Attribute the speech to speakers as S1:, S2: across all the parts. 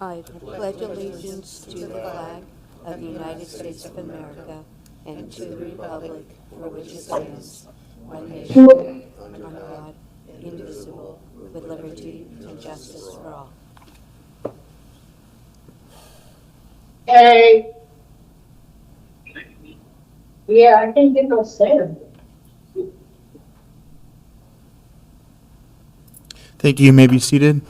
S1: I pledge allegiance to the flag of the United States of America and to the republic for which it stands, one nation, under God, indivisible, with liberty and justice for all.
S2: Hey, yeah, I can't get no sound.
S3: Thank you. You may be seated.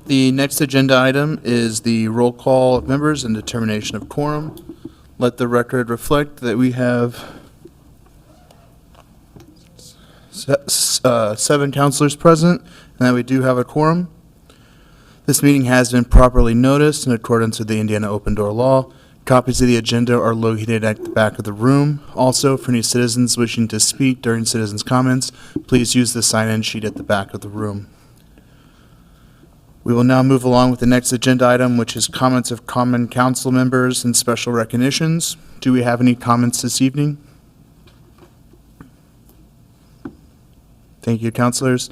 S3: The next agenda item is the roll call of members and determination of quorum. Let the record reflect that we have 7 councilors present and that we do have a quorum. This meeting has been properly noticed in accordance with the Indiana Open Door Law. Copies of the agenda are located at the back of the room. Also, for any citizens wishing to speak during citizens' comments, please use the sign-in sheet at the back of the room. We will now move along with the next agenda item, which is comments of common council members and special recognitions. Do we have any comments this evening? Thank you, councilors.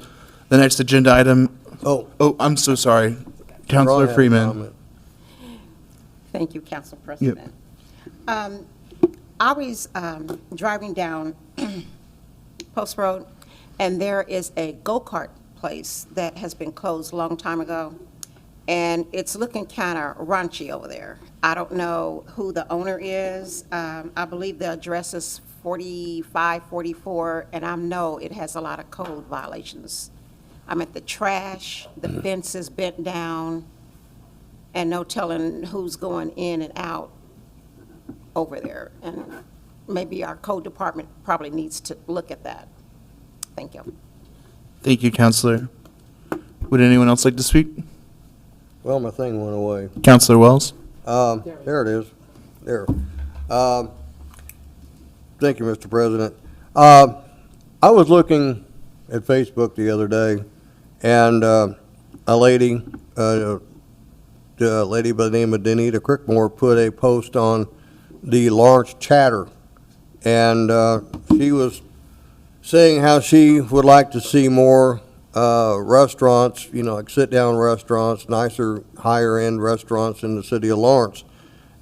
S3: The next agenda item, I'm so sorry. Councilor Freeman.
S4: Thank you, Council President. I was driving down Post Road, and there is a go-kart place that has been closed a long time ago, and it's looking kind of raunchy over there. I don't know who the owner is. I believe the address is 4544, and I know it has a lot of code violations. I'm at the trash, the fence is bent down, and no telling who's going in and out over there. And maybe our code department probably needs to look at that. Thank you.
S3: Thank you, Councilor. Would anyone else like to speak?
S5: Well, my thing went away.
S3: Councilor Wells?
S5: There it is. There. Thank you, Mr. President. I was looking at Facebook the other day, and a lady by the name of Danita Crickmore put a post on the Lawrence Chatter, and she was saying how she would like to see more restaurants, like sit-down restaurants, nicer, higher-end restaurants in the city of Lawrence.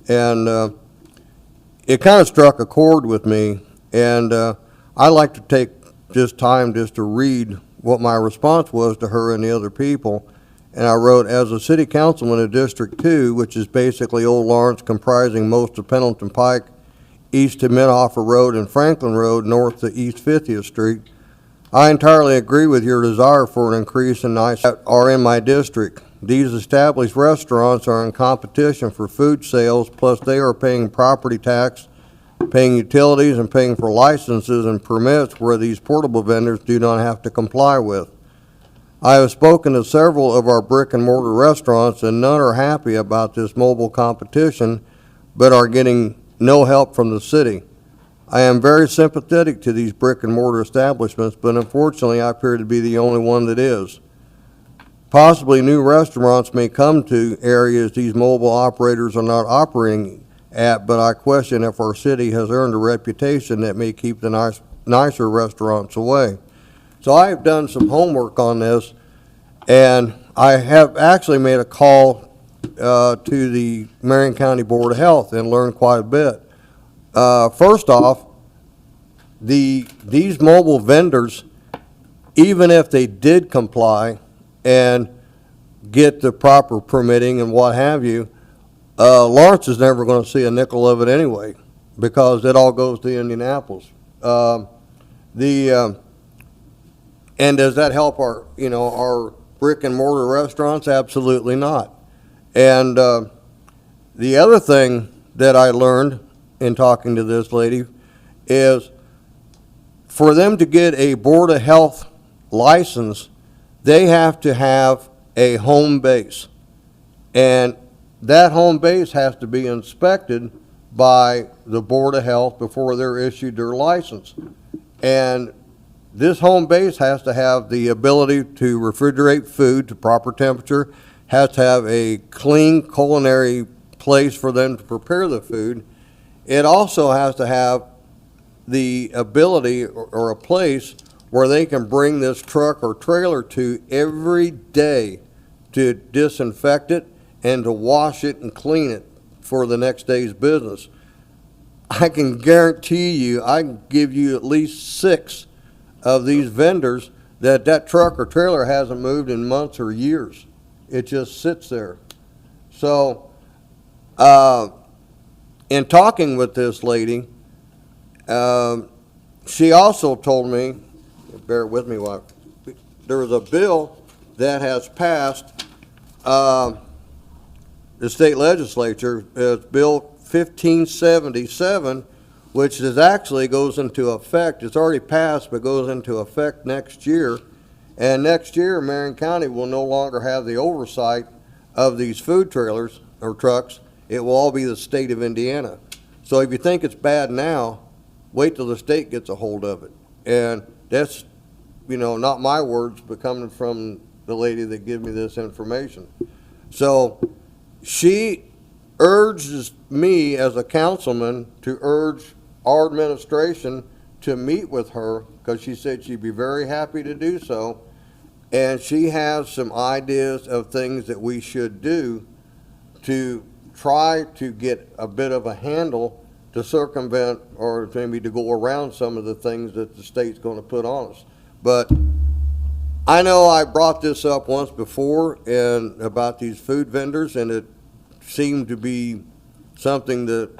S5: And it kind of struck a chord with me, and I like to take just time just to read what my response was to her and the other people. And I wrote, as a city councilman of District 2, which is basically Old Lawrence, comprising most of Pendleton Pike, east to Minnehaha Road and Franklin Road, north to East 50th Street, I entirely agree with your desire for an increase in nice that are in my district. These established restaurants are in competition for food sales, plus they are paying property tax, paying utilities, and paying for licenses and permits where these portable vendors do not have to comply with. I have spoken to several of our brick and mortar restaurants, and none are happy about this mobile competition, but are getting no help from the city. I am very sympathetic to these brick and mortar establishments, but unfortunately I appear to be the only one that is. Possibly new restaurants may come to areas these mobile operators are not operating at, but I question if our city has earned a reputation that may keep the nicer restaurants away. So I've done some homework on this, and I have actually made a call to the Marion County Board of Health and learned quite a bit. First off, these mobile vendors, even if they did comply and get the proper permitting and what have you, Lawrence is never going to see a nickel of it anyway, because it all goes to Indianapolis. And does that help our, our brick and mortar restaurants? Absolutely not. And the other thing that I learned in talking to this lady is for them to get a Board of Health license, they have to have a home base. And that home base has to be inspected by the Board of Health before they're issued their license. And this home base has to have the ability to refrigerate food to proper temperature, has to have a clean culinary place for them to prepare the food. It also has to have the ability or a place where they can bring this truck or trailer to every day to disinfect it and to wash it and clean it for the next day's business. I can guarantee you, I can give you at least 6 of these vendors that truck or trailer hasn't moved in months or years. It just sits there. So, in talking with this lady, she also told me, bear with me, there was a bill that has passed the state legislature. It's Bill 1577, which is actually goes into effect. It's already passed, but goes into effect next year. And next year, Marion County will no longer have the oversight of these food trailers or trucks. It will all be the state of Indiana. So if you think it's bad now, wait till the state gets a hold of it. And that's, not my words, but coming from the lady that gave me this information. So she urges me as a councilman to urge our administration to meet with her, because she said she'd be very happy to do so. And she has some ideas of things that we should do to try to get a bit of a handle to circumvent or maybe to go around some of the things that the state's going to put on us. But I know I brought this up once before and about these food vendors, and it seemed to be something that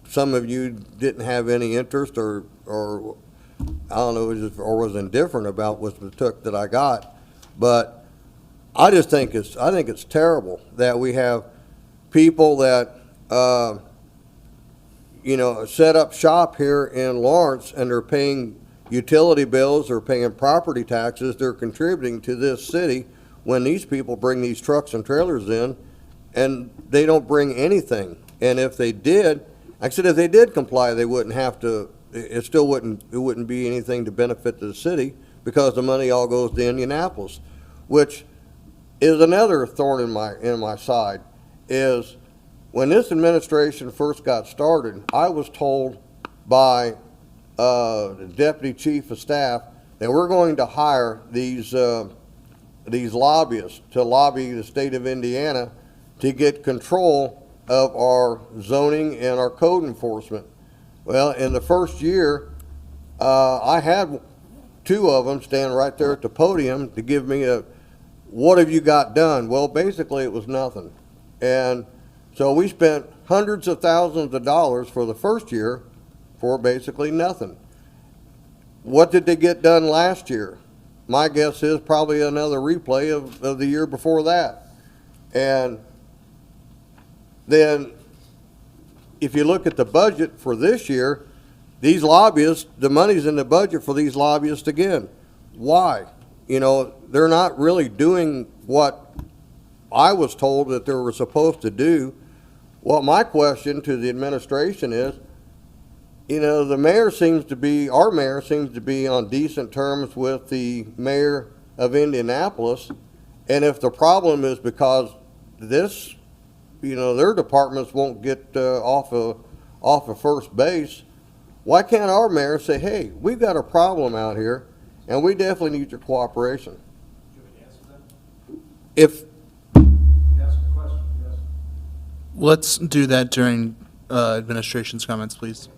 S5: some of you didn't have any interest or I don't know, or was indifferent about was the took that I got. But I just think it's terrible that we have people that set up shop here in Lawrence, and they're paying utility bills, they're paying property taxes, they're contributing to this city when these people bring these trucks and trailers in and they don't bring anything. And if they did, like I said, if they did comply, they wouldn't have to, it wouldn't be anything to benefit the city, because the money all goes to Indianapolis, which is another thorn in my side. Is when this administration first got started, I was told by the deputy chief of staff that we're going to hire these lobbyists to lobby the state of Indiana to get control of our zoning and our code enforcement. Well, in the first year, I had 2 of them stand right there at the podium to give me what have you got done? Well, basically it was nothing. And so we spent hundreds of thousands of dollars for the first year for basically nothing. What did they get done last year? My guess is probably another replay of the year before that. And then if you look at the budget for this year, these lobbyists, the money's in the budget for these lobbyists again. Why? They're not really doing what I was told that they were supposed to do. Well, my question to the administration is, our mayor seems to be on decent terms with the mayor of Indianapolis. And if the problem is because this, their departments won't get off of first base, why can't our mayor say, hey, we've got a problem out here and we definitely need your cooperation? If
S3: Let's do that during administration's comments, please.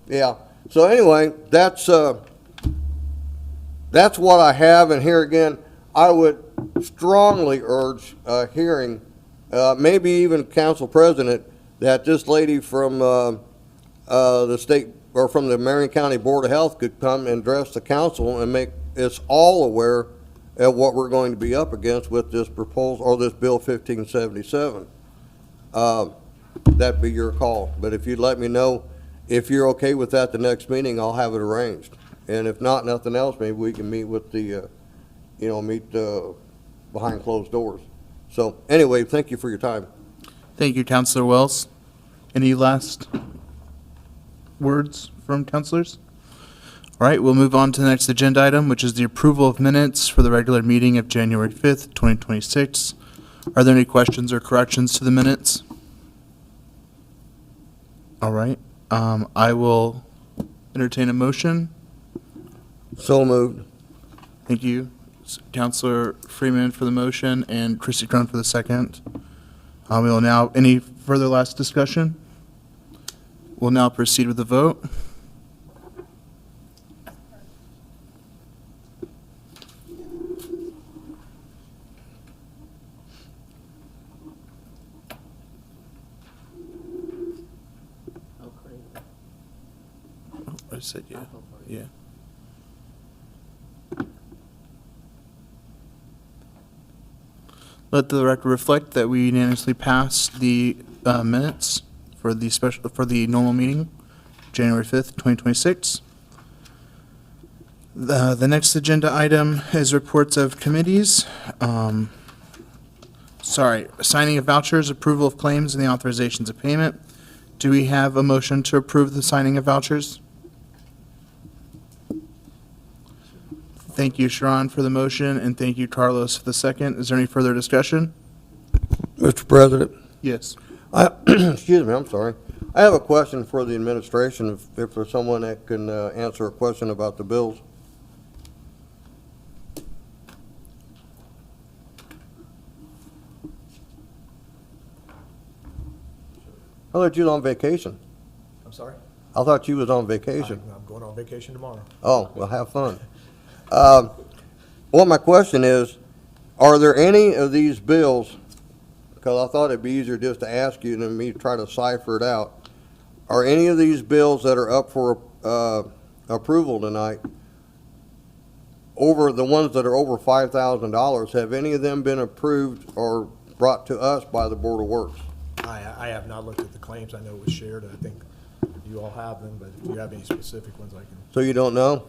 S5: Yeah. So anyway, that's what I have. And here again, I would strongly urge hearing, maybe even council president, that this lady from the state or from the Marion County Board of Health could come and address the council and make us all aware of what we're going to be up against with this proposal or this Bill 1577. That'd be your call. But if you'd let me know if you're okay with that the next meeting, I'll have it arranged. And if not, nothing else, maybe we can meet with the, meet behind closed doors. So anyway, thank you for your time.
S3: Thank you, Councilor Wells. Any last words from councilors? All right, we'll move on to the next agenda item, which is the approval of minutes for the regular meeting of January 5th, 2026. Are there any questions or corrections to the minutes? All right, I will entertain a motion.
S5: So moved.
S3: Thank you, Counselor Freeman for the motion and Christy Cron for the second. We will now, any further last discussion? We'll now proceed with the vote. Oh, I said yeah. Yeah. Let the record reflect that we unanimously passed the minutes for the normal meeting, January 5th, 2026. The next agenda item is reports of committees. Signing of vouchers, approval of claims, and the authorizations of payment. Do we have a motion to approve the signing of vouchers? Thank you, Sharon, for the motion, and thank you, Carlos, for the second. Is there any further discussion?
S5: Mr. President,
S3: Yes.
S5: excuse me, I'm sorry. I have a question for the administration, if there's someone that can answer a question about the bills. I thought you was on vacation.
S6: I'm sorry?
S5: I thought you was on vacation.
S6: I'm going on vacation tomorrow.
S5: Oh, well, have fun. Well, my question is, are there any of these bills, because I thought it'd be easier just to ask you than me try to cipher it out. Are any of these bills that are up for approval tonight, over the ones that are over $5,000, have any of them been approved or brought to us by the Board of Works?
S6: I have not looked at the claims. I know it was shared. I think you all have them, but if you have any specific ones, I can,
S5: So you don't know?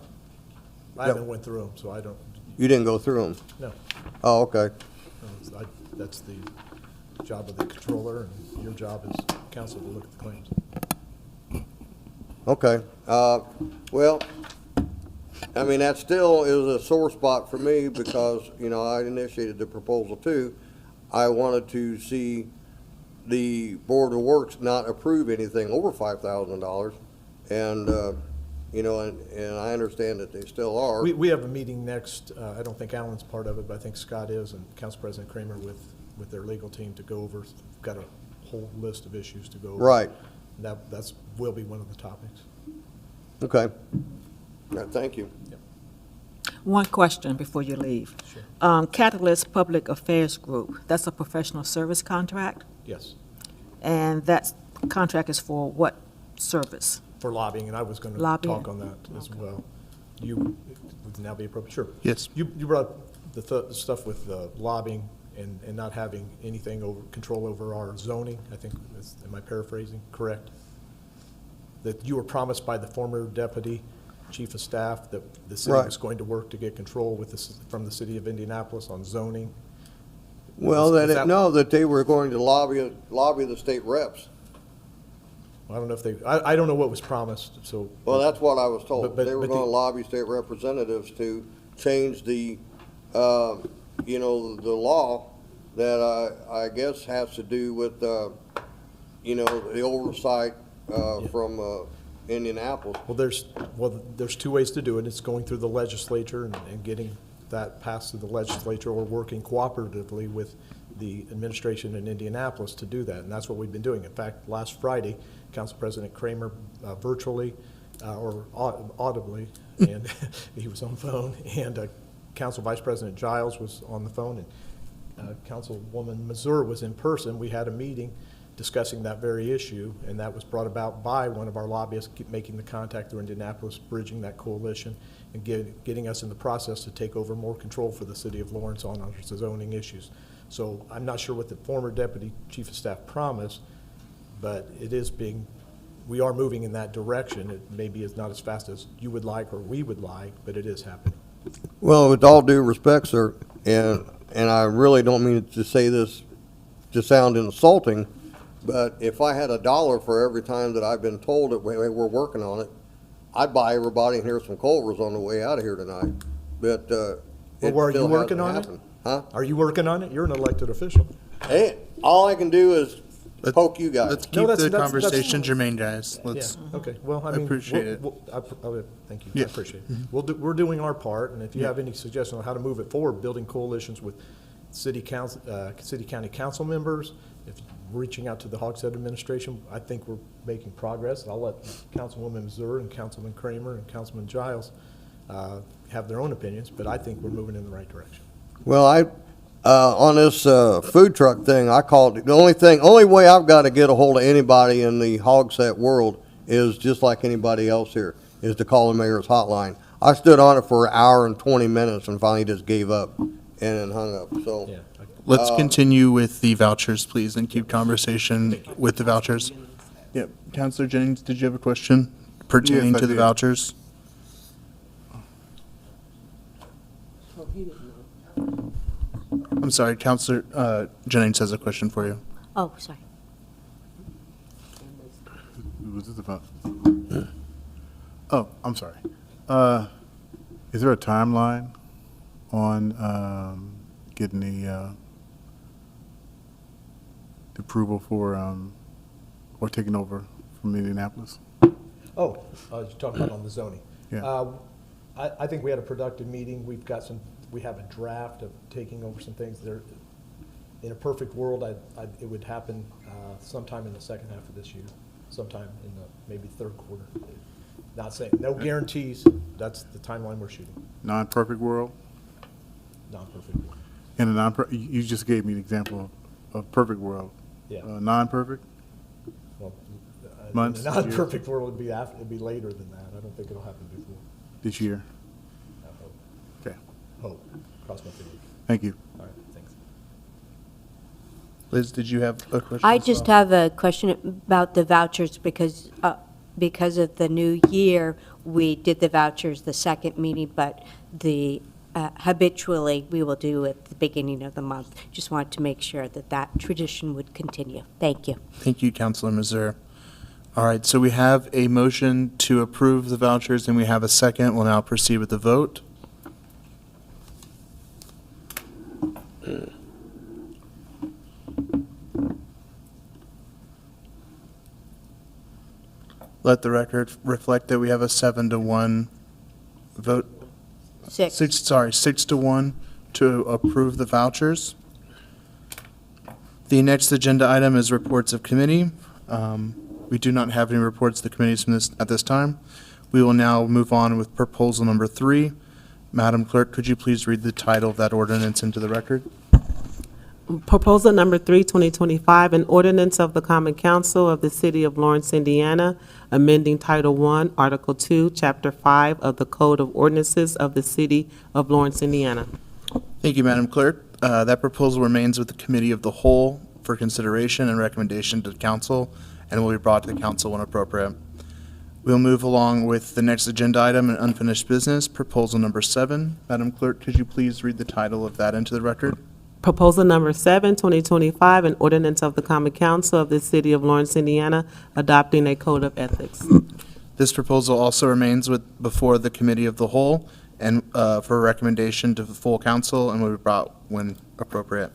S6: I haven't went through them, so I don't,
S5: You didn't go through them?
S6: no.
S5: Oh, okay.
S6: That's the job of the controller, and your job as council to look at the claims.
S5: Okay, well, I mean, that still is a sore spot for me because, you know, I initiated the proposal too. I wanted to see the Board of Works not approve anything over $5,000. And, you know, and I understand that they still are.
S6: We have a meeting next, I don't think Alan's part of it, but I think Scott is, and Council President Kramer with their legal team to go over, got a whole list of issues to go over.
S5: Right,
S6: That's, will be one of the topics.
S5: okay. All right, thank you.
S7: One question before you leave.
S6: Sure.
S7: Catalyst Public Affairs Group, that's a professional service contract,
S6: Yes,
S7: and that contract is for what service?
S6: for lobbying, and I was going to
S7: Lobbying.
S6: talk on that as well. You, would now be appropriate, sure.
S3: Yes.
S6: You brought up the stuff with lobbying and not having anything over, control over our zoning, I think, am I paraphrasing, correct? That you were promised by the former deputy chief of staff that the city
S5: Right.
S6: was going to work to get control with this, from the city of Indianapolis on zoning.
S5: Well,
S6: Is that-
S5: no, that they were going to lobby the state reps.
S6: I don't know if they, I don't know what was promised, so.
S5: Well, that's what I was told.
S6: But-
S5: They were
S6: but
S5: gonna
S6: the-
S5: lobby state representatives to change the, you know, the law that I guess has to do with, you know, the oversight from Indianapolis.
S6: Well, there's two ways to do it. It's going through the legislature and getting that passed through the legislature, or working cooperatively with the administration in Indianapolis to do that, and that's what we've been doing. In fact, last Friday, Council President Kramer virtually or audibly, and he was on the phone, and Council Vice President Giles was on the phone, and Councilwoman Mazur was in person. We had a meeting discussing that very issue, and that was brought about by one of our lobbyists making the contact through Indianapolis, bridging that coalition, and getting us in the process to take over more control for the city of Lawrence on our zoning issues. So I'm not sure what the former deputy chief of staff promised, but it is being, we are moving in that direction. It maybe is not as fast as you would like or we would like, but it is happening.
S5: Well, with all due respect, sir, and I really don't mean to say this to sound insulting, but if I had $1 for every time that I've been told that we're working on it, I'd buy everybody in here some Culvers on the way out of here tonight. But it
S6: Well, are you
S5: still
S6: working
S5: hasn't
S6: on it?
S5: happened. Huh?
S6: Are you working on it? You're an elected official.
S5: Hey, all I can do
S3: Let's-
S5: poke you guys.
S3: Let's
S6: No,
S3: keep
S6: that's-
S3: the
S6: that's-
S3: conversation germane, guys.
S6: Yeah,
S3: Let's,
S6: okay, well, I
S3: I
S6: mean.
S3: appreciate it.
S6: Thank you, I
S3: Yeah.
S6: appreciate it. We're doing our part, and if you have any suggestions on how to move it forward, building coalitions with city council, city county council members, if reaching out to the Hogshead administration, I think we're making progress. I'll let Councilwoman Mazur and Councilman Kramer and Councilman Giles have their own opinions, but I think we're moving in the right direction.
S5: Well, on this food truck thing, I called, the only way I've got to get a hold of anybody in the Hogsett world is just like anybody else here, is to call the mayor's hotline. I stood on it for an hour and 20 minutes and finally just gave up and then hung up, so.
S6: Yeah.
S3: let's continue with the vouchers, please, and keep conversation with the vouchers. Yep. Counselor Jennings, did you have a question pertaining
S8: Yes, I
S3: to the
S8: did.
S3: vouchers? I'm sorry, Counselor Jennings has a question for you.
S1: Oh, sorry.
S8: Who was this about? Oh, I'm sorry. Is there a timeline on getting the approval for, or taking over from Indianapolis?
S6: Oh, you're talking about on the zoning.
S8: Yeah.
S6: I think we had a productive meeting. We have a draft of taking over some things there. In a perfect world, it would happen sometime in the second half of this year, sometime in the maybe third quarter. Not saying, no guarantees. That's the timeline we're shooting.
S8: Non-perfect world?
S6: Non-perfect world.
S8: And you just gave me an example of perfect world.
S6: Yeah.
S8: Non-perfect?
S6: Well,
S8: Months,
S6: in a non-perfect world, it'd be later than that. I don't think it'll happen before.
S8: This year?
S6: I hope.
S8: Okay,
S6: Hope. Cross my fingers.
S8: thank you.
S6: All right, thanks.
S3: Liz, did you have a question?
S1: I
S3: as
S1: just
S3: well?
S1: have a question about the vouchers because of the new year, we did the vouchers the second meeting, but habitually, we will do at the beginning of the month. Just wanted to make sure that that tradition would continue. Thank you.
S3: Thank you, Counselor Mazur. All right, so we have a motion to approve the vouchers, and we have a second. We'll now proceed with the vote. Let the record reflect that we have a 7-1 vote.
S1: Six.
S3: 6-1 to approve the vouchers. The next agenda item is reports of committee. We do not have any reports of the committees from at this time. We will now move on with proposal number 3. Madam Clerk, could you please read the title of that ordinance into the record?
S9: Proposal number 3, 2025, an ordinance of the Common Council of the City of Lawrence, Indiana, amending Title I, Article 2, Chapter 5 of the Code of Ordinances of the City of Lawrence, Indiana.
S3: Thank you, Madam Clerk. That proposal remains with the Committee of the Whole for consideration and recommendation to the council, and will be brought to the council when appropriate. We'll move along with the next agenda item, an unfinished business, proposal number 7. Madam Clerk, could you please read the title of that into the record?
S9: Proposal number 7, 2025, an ordinance of the Common Council of the City of Lawrence, Indiana, adopting a code of ethics.
S3: This proposal also remains before the Committee of the Whole and for recommendation to the full council and will be brought when appropriate.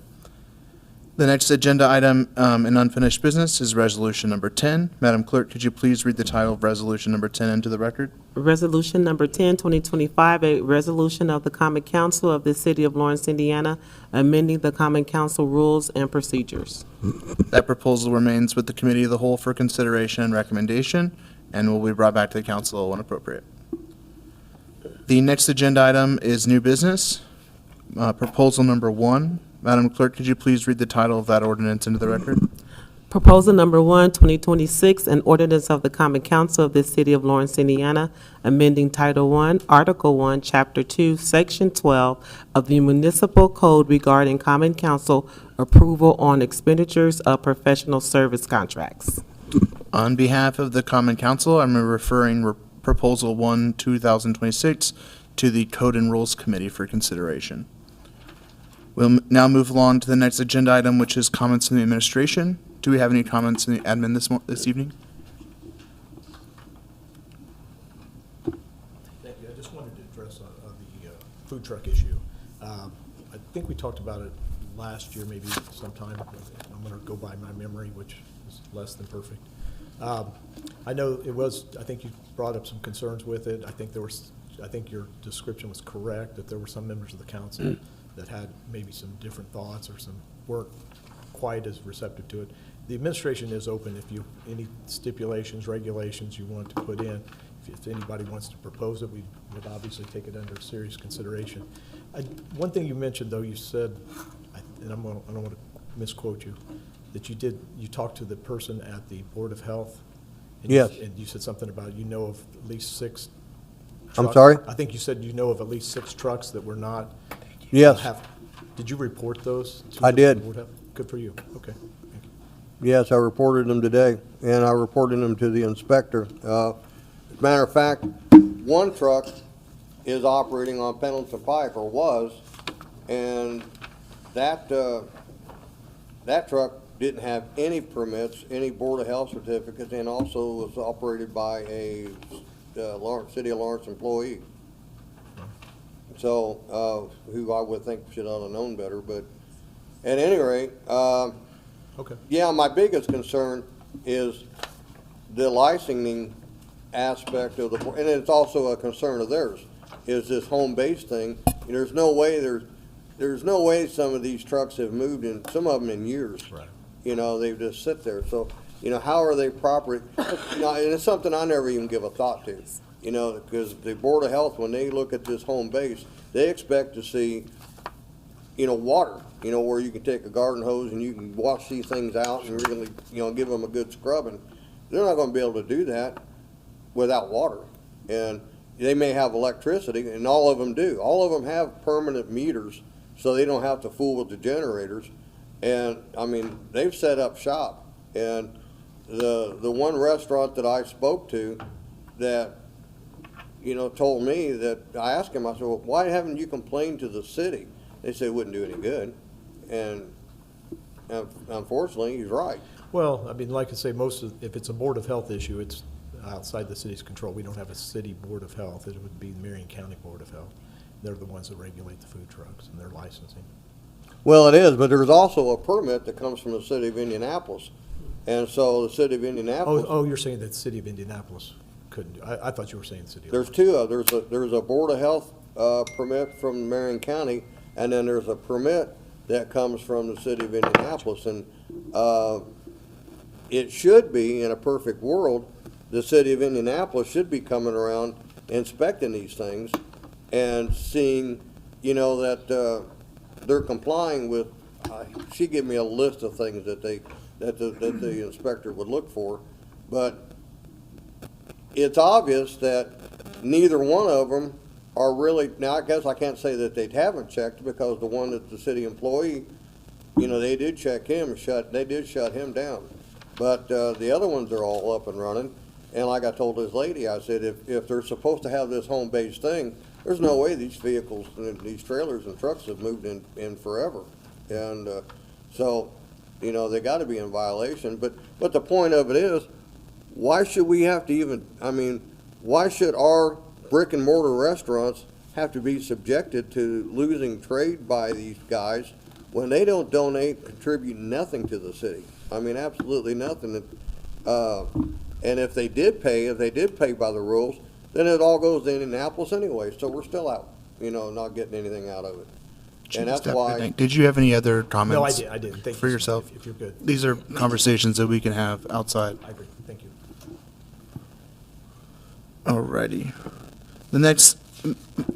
S3: The next agenda item in unfinished business is resolution number 10. Madam Clerk, could you please read the title of resolution number 10 into the record?
S9: Resolution number 10, 2025, a resolution of the Common Council of the City of Lawrence, Indiana, amending the Common Council rules and procedures.
S3: That proposal remains with the Committee of the Whole for consideration and recommendation and will be brought back to the council when appropriate. The next agenda item is new business, proposal number 1. Madam Clerk, could you please read the title of that ordinance into the record?
S9: Proposal number 1, 2026, an ordinance of the Common Council of the City of Lawrence, Indiana, amending Title I, Article 1, Chapter 2, Section 12 of the Municipal Code regarding Common Council approval on expenditures of professional service contracts.
S3: On behalf of the Common Council, I'm referring Proposal 1, 2026 to the Code and Rules Committee for consideration. We'll now move along to the next agenda item, which is comments from the administration. Do we have any comments from the admin this evening?
S6: Thank you. I just wanted to address the food truck issue. I think we talked about it last year, maybe sometime. I'm going to go by my memory, which is less than perfect. I know it was, I think you brought up some concerns with it. I think your description was correct, that there were some members of the council that had maybe some different thoughts or weren't quite as receptive to it. The administration is open if any stipulations, regulations you want to put in. If anybody wants to propose it, we would obviously take it under serious consideration. One thing you mentioned, though, you said, and I don't want to misquote you, that you talked to the person at the Board of Health. And
S5: Yes.
S6: And you said something about of at least 6 trucks.
S5: I'm sorry?
S6: I think you said of at least 6 trucks that were not.
S5: Yes.
S6: Did you report those? To
S5: I
S6: the
S5: did.
S6: Board of Health? Good for you. Okay. Thank you.
S5: Yes, I reported them today, and I reported them to the inspector. As a matter of fact, one truck is operating on Pendleton Pike, or was, and that truck didn't have any permits, any Board of Health certificates, and also was operated by a City of Lawrence employee. So, who I would think should have known better, but at any rate,
S6: Okay.
S5: yeah, my biggest concern is the licensing aspect of and it's also a concern of theirs, is this home base thing. There's no way some of these trucks have moved some of them in years.
S6: Right.
S5: They just sit there. So, how are they properly, and it's something I never even give a thought to, because the Board of Health, when they look at this home base, they expect to see, water, where you can take a garden hose and you can wash these things out and really, give them a good scrubbing. They're not gonna be able to do that without water. And they may have electricity, and all of them do. All of them have permanent meters, so they don't have to fool with the generators. And, they've set up shop. And the one restaurant that I spoke to that, told me that, I asked him, I said, well, why haven't you complained to the city? They said it wouldn't do any good. And unfortunately, he's right.
S6: Well, like I say, if it's a Board of Health issue, it's outside the city's control. We don't have a city Board of Health. It would be the Marion County Board of Health. They're the ones that regulate the food trucks and their licensing.
S5: Well, it is, but there's also a permit that comes from the city of Indianapolis. And so the city of Indianapolis.
S6: Oh, you're saying that the city of Indianapolis couldn't do, I thought you were saying the city of.
S5: There's two of, there's a Board of Health, permit from Marion County, and then there's a permit that comes from the city of Indianapolis. And, it should be, in a perfect world, the city of Indianapolis should be coming around inspecting these things and seeing, that, they're complying with, she gave me a list of things that the inspector would look for, but it's obvious that neither one of them are really, now I guess I can't say that they haven't checked, because the one that's the city employee, they did check him, they did shut him down. But the other ones are all up and running, and like I told this lady, I said, if they're supposed to have this home-based thing, there's no way these vehicles, these trailers and trucks have moved in forever. And so, they got to be in violation. But the point of it is, why should we have to even, why should our brick and mortar restaurants have to be subjected to losing trade by these guys when they don't donate, contribute nothing to the city? Absolutely nothing. And if they did pay by the rules, then it all goes to Indianapolis anyway, so we're still out, not getting anything out of it. And that's why.
S3: Did you have any other comments?
S6: No, I didn't. Thank you.
S3: For yourself?
S6: If you're good.
S3: These are conversations that we can have outside.
S6: I agree. Thank you.
S3: Alrighty. The next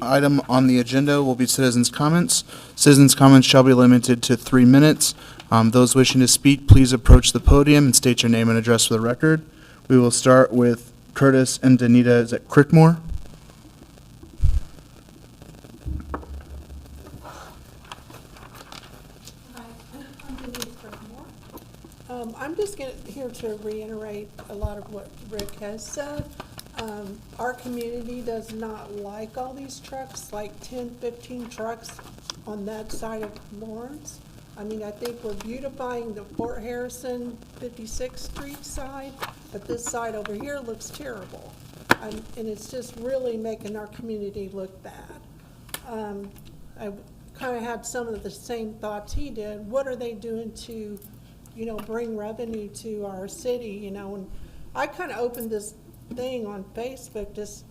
S3: item on the agenda will be citizens' comments. Citizens' comments shall be limited to 3 minutes. Those wishing to speak, please approach the podium and state your name and address for the record. We will start with Curtis and Danita. Is it Crickmore?
S10: Hi, I'm Denise Crickmore. I'm just here to reiterate a lot of what Rick has said. Our community does not like all these trucks, like 10, 15 trucks on that side of Lawrence. I think we're beautifying the Fort Harrison 56th Street side, but this side over here looks terrible. And it's just really making our community look bad. kind of had some of the same thoughts he did. What are they doing to, you know, bring revenue to our city, you know? And I kind of opened this thing on Facebook just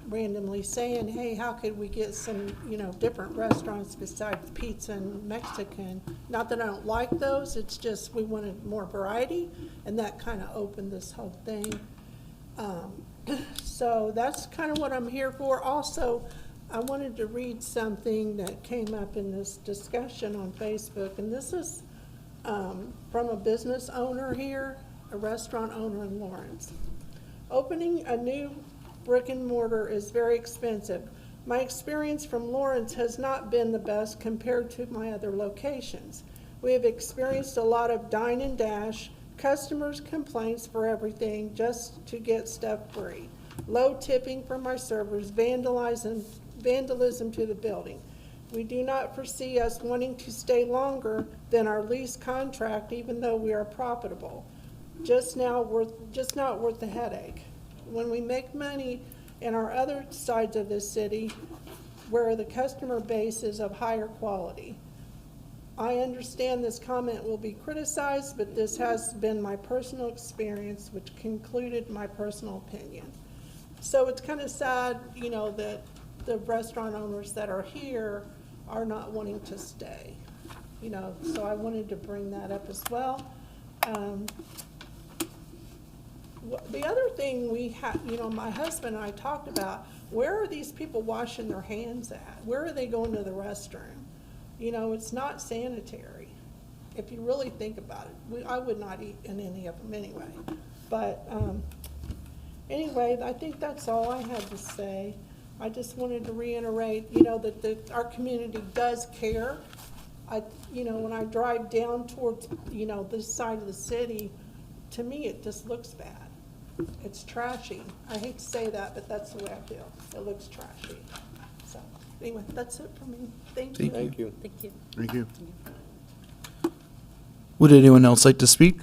S10: randomly saying, hey, how could we get some, you know, different restaurants besides pizza and Mexican? Not that I don't like those, it's just we wanted more variety, and that kind of opened this whole thing. So that's kind of what I'm here for. Also, I wanted to read something that came up in this discussion on Facebook, and this is from a business owner here, a restaurant owner in Lawrence. Opening a new brick and mortar is very expensive. My experience from Lawrence has not been the best compared to my other locations. We have experienced a lot of dine and dash, customers' complaints for everything just to get stuff free, low tipping from our servers, vandalism to the building. We do not foresee us wanting to stay longer than our lease contract, even though we are profitable. Just not worth the headache. When we make money in our other sides of the city, where the customer base is of higher quality. I understand this comment will be criticized, but this has been my personal experience, which concluded my personal opinion. So it's kind of sad, you know, that the restaurant owners that are here are not wanting to stay, you know, so I wanted to bring that up as well. The other thing we have, you know, my husband and I talked about, where are these people washing their hands at? Where are they going to the restroom? You know, it's not sanitary. If you really think about it, I would not eat in any of them anyway. But anyway, I think that's all I had to say. I just wanted to reiterate, you know, that our community does care. You know, when I drive down towards, you know, this side of the city, to me, it just looks bad. It's trashy. I hate to say that, but that's the way I feel. It looks trashy. So, anyway, that's it for me. Thank you.
S5: Thank you.
S7: Thank you.
S8: Thank you.
S3: Would anyone else like to speak?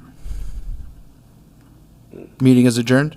S3: Meeting is adjourned.